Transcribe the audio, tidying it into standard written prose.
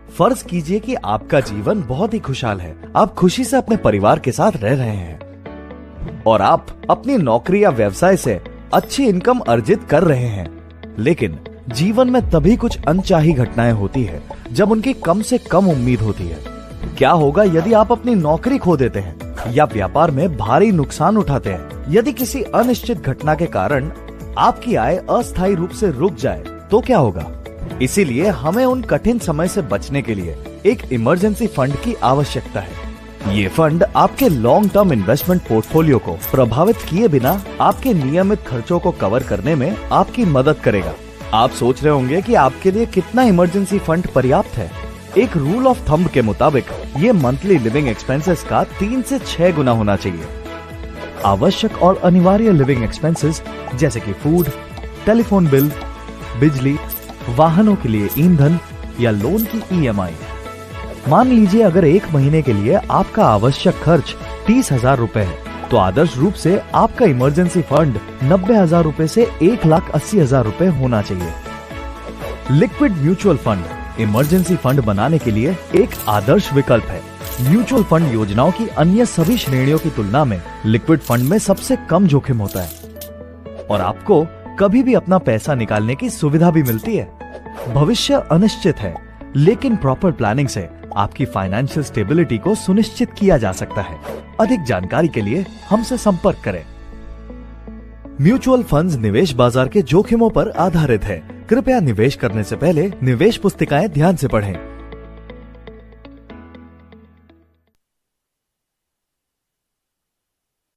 फर्ज कीजिए कि आपका जीवन बहुत ही खुशहाल है, आप खुशी से अपने परिवार के साथ रह रहे हैं और आप अपनी नौकरी या व्यवसाय से अच्छी इनकम अर्जित कर रहे हैं। लेकिन जीवन में तभी कुछ अनचाही घटनाएं होती है जब उनकी कम से कम उम्मीद होती है। क्या होगा यदि आप अपनी नौकरी खो देते हैं या व्यापार में भारी नुकसान उठाते हैं? यदि किसी अनिश्चित घटना के कारण आपकी आय अस्थायी रूप से रुक जाए तो क्या होगा? इसीलिए हमें उन कठिन समय से बचने के लिए एक इमरजेंसी फंड की आवश्यकता है। ये फंड आपके लॉन्ग टर्म इन्वेस्टमेंट पोर्टफोलियो को प्रभावित किए बिना आपके नियमित खर्चों को कवर करने में आपकी मदद करेगा। आप सोच रहे होंगे कि आपके लिए कितना इमरजेंसी फंड पर्याप्त है। एक रूल ऑफ थंब के मुताबिक ये मंथली लिविंग एक्सपेंसेस का 3 से 6 गुना होना चाहिए। आवश्यक और अनिवार्य लिविंग एक्सपेंसेस जैसे कि फूड, टेलीफोन बिल, बिजली, वाहनों के लिए ईंधन या लोन की EMI। मान लीजिए अगर एक महीने के लिए आपका आवश्यक खर्च 30,000 रुपए है तो आदर्श रूप से आपका इमरजेंसी फंड 90,000 रुपए से 1,80,000 रुपए होना चाहिए। Liquid mutual fund emergency fund बनाने के लिए एक आदर्श विकल्प है। म्यूचुअल फंड योजनाओं की अन्य सभी श्रेणियों की तुलना में लिक्विड फंड में सबसे कम जोखिम होता है और आपको कभी भी अपना पैसा निकालने की सुविधा भी मिलती है। भविष्य अनिश्चित है, लेकिन प्रॉपर प्लानिंग से आपकी फाइनेंशियल स्टेबिलिटी को सुनिश्चित किया जा सकता है। अधिक जानकारी के लिए हमसे संपर्क करें। म्यूचुअल फंड्स निवेश बाजार के जोखिमों पर आधारित है। कृपया निवेश करने से पहले निवेश पुस्तिकाएं ध्यान से पढ़ें।